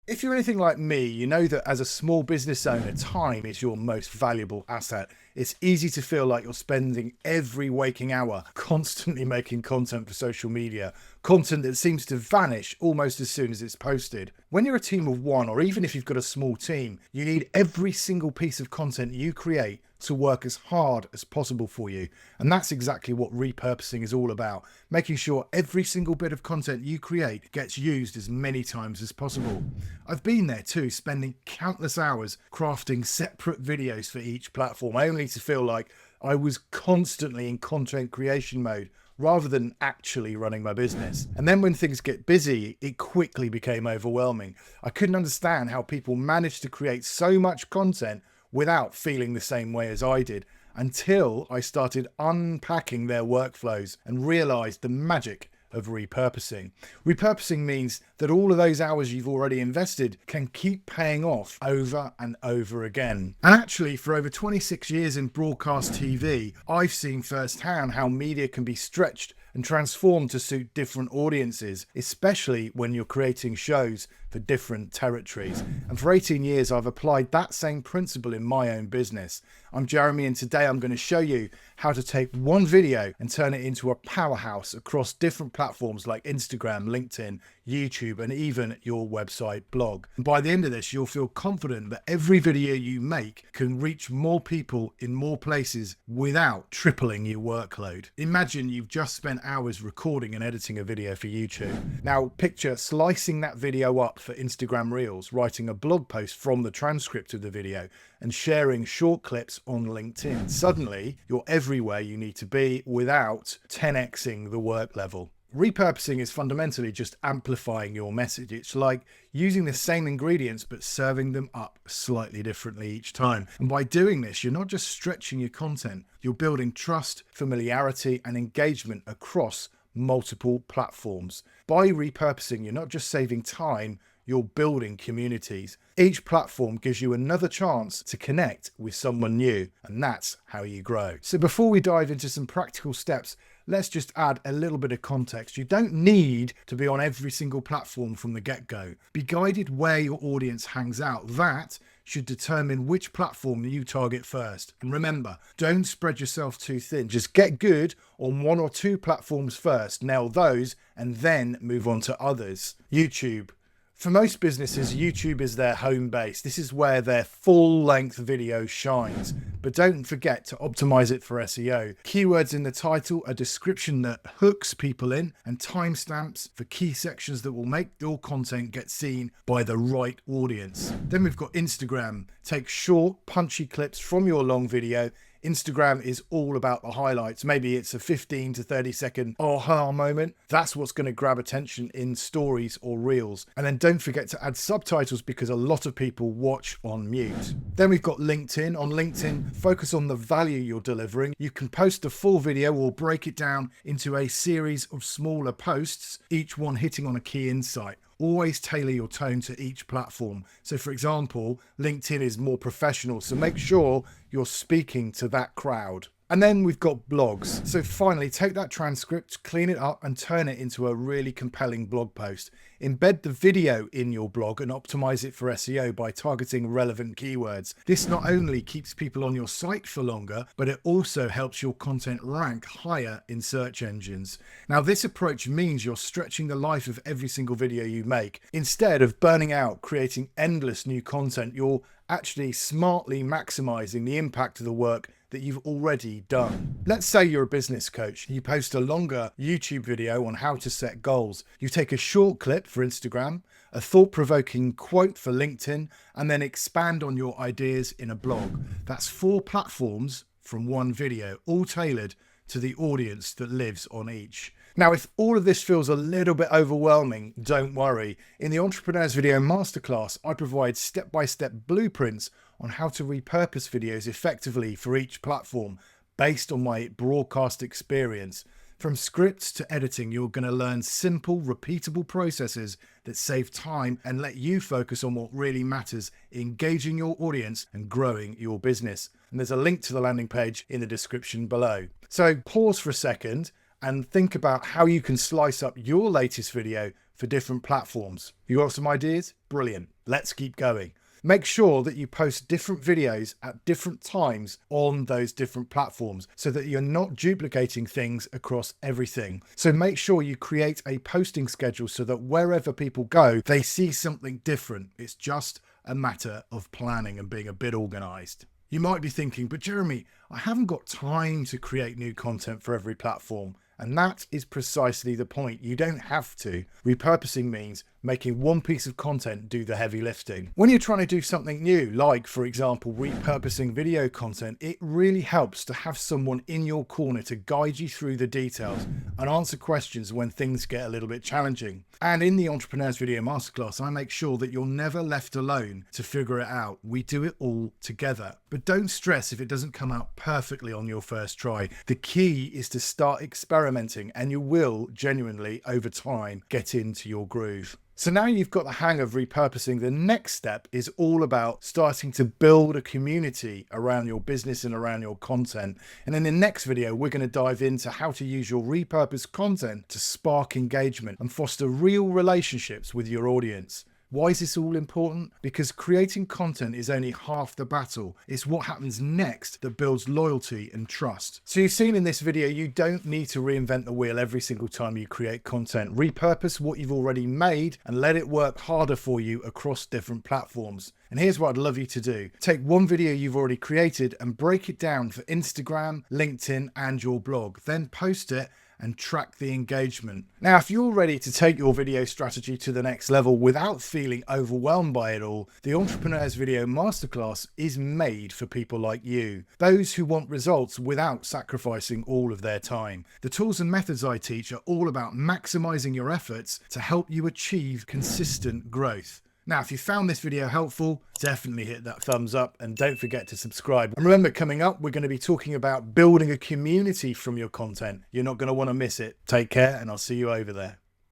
If you're anything like me, you know that as a small business owner, time is your most valuable asset. It's easy to feel like you're spending every waking hour constantly making content for social media, content that seems to vanish almost as soon as it's posted. When you're a team of one, or even if you've got a small team, you need every single piece of content you create to work as hard as possible for you. And that's exactly what repurposing is all about, making sure every single bit of content you create gets used as many times as possible. I've been there too, spending countless hours crafting separate videos for each platform, only to feel like I was constantly in content creation mode rather than actually running my business. And then when things get busy, it quickly became overwhelming. I couldn't understand how people managed to create so much content without feeling the same way as I did, until I started unpacking their workflows and realized the magic of repurposing. Repurposing means that all of those hours you've already invested can keep paying off over and over again. And actually, for over 26 years in broadcast TV, I've seen firsthand how media can be stretched and transformed to suit different audiences, especially when you're creating shows for different territories. And for 18 years, I've applied that same principle in my own business. I'm Jeremy, and today I'm going to show you how to take one video and turn it into a powerhouse across different platforms like Instagram, LinkedIn, YouTube, and even your website blog. And by the end of this, you'll feel confident that every video you make can reach more people in more places without tripling your workload. Imagine you've just spent hours recording and editing a video for YouTube. Now picture slicing that video up for Instagram Reels, writing a blog post from the transcript of the video, and sharing short clips on LinkedIn. Suddenly, you're everywhere you need to be without 10xing the work level. Repurposing is fundamentally just amplifying your message. It's like using the same ingredients but serving them up slightly differently each time. And by doing this, you're not just stretching your content, you're building trust, familiarity, and engagement across multiple platforms. By repurposing, you're not just saving time, you're building communities. Each platform gives you another chance to connect with someone new, and that's how you grow. So before we dive into some practical steps, let's just add a little bit of context. You don't need to be on every single platform from the get-go. Be guided where your audience hangs out. That should determine which platform you target first. And remember, don't spread yourself too thin. Just get good on one or two platforms first, nail those, and then move on to others. YouTube. For most businesses, YouTube is their home base. This is where their full-length video shines. But don't forget to optimize it for SEO. Keywords in the title, a description that hooks people in, and timestamps for key sections that will make your content get seen by the right audience. Then we've got Instagram. Take short, punchy clips from your long video. Instagram is all about the highlights. Maybe it's a 15 to 30 second aha moment. That's what's going to grab attention in stories or reels. And then don't forget to add subtitles, because a lot of people watch on mute. Then we've got LinkedIn. On LinkedIn, focus on the value you're delivering. You can post a full video or break it down into a series of smaller posts, each one hitting on a key insight. Always tailor your tone to each platform. So for example, LinkedIn is more professional, so make sure you're speaking to that crowd. And then we've got blogs. So finally, take that transcript, clean it up, and turn it into a really compelling blog post. Embed the video in your blog and optimize it for SEO by targeting relevant keywords. This not only keeps people on your site for longer, but it also helps your content rank higher in search engines. Now, this approach means you're stretching the life of every single video you make. Instead of burning out, creating endless new content, you're actually smartly maximizing the impact of the work that you've already done. Let's say you're a business coach. You post a longer YouTube video on how to set goals. You take a short clip for Instagram, a thought-provoking quote for LinkedIn, and then expand on your ideas in a blog. That's 4 platforms from one video, all tailored to the audience that lives on each. Now, if all of this feels a little bit overwhelming, don't worry. In the Entrepreneur's Video Masterclass, I provide step-by-step blueprints on how to repurpose videos effectively for each platform based on my broadcast experience. From scripts to editing, you're going to learn simple, repeatable processes that save time and let you focus on what really matters, engaging your audience and growing your business. And there's a link to the landing page in the description below. So pause for a second and think about how you can slice up your latest video for different platforms. You got some ideas? Brilliant. Let's keep going. Make sure that you post different videos at different times on those different platforms so that you're not duplicating things across everything. So make sure you create a posting schedule so that wherever people go, they see something different. It's just a matter of planning and being a bit organized. You might be thinking, but Jeremy, I haven't got time to create new content for every platform. And that is precisely the point. You don't have to. Repurposing means making one piece of content do the heavy lifting. When you're trying to do something new, like for example, repurposing video content, it really helps to have someone in your corner to guide you through the details and answer questions when things get a little bit challenging. And in the Entrepreneur's Video Masterclass, I make sure that you're never left alone to figure it out. We do it all together. But don't stress if it doesn't come out perfectly on your first try. The key is to start experimenting, and you will genuinely, over time, get into your groove. So now you've got the hang of repurposing, the next step is all about starting to build a community around your business and around your content. And in the next video, we're going to dive into how to use your repurposed content to spark engagement and foster real relationships with your audience. Why is this all important? Because creating content is only half the battle. It's what happens next that builds loyalty and trust. So you've seen in this video, you don't need to reinvent the wheel every single time you create content. Repurpose what you've already made and let it work harder for you across different platforms. And here's what I'd love you to do. Take one video you've already created and break it down for Instagram, LinkedIn, and your blog. Then post it and track the engagement. Now, if you're ready to take your video strategy to the next level without feeling overwhelmed by it all, the Entrepreneur's Video Masterclass is made for people like you, those who want results without sacrificing all of their time. The tools and methods I teach are all about maximizing your efforts to help you achieve consistent growth. Now, if you found this video helpful, definitely hit that thumbs up and don't forget to subscribe. And remember, coming up, we're going to be talking about building a community from your content. You're not going to want to miss it. Take care, and I'll see you over there.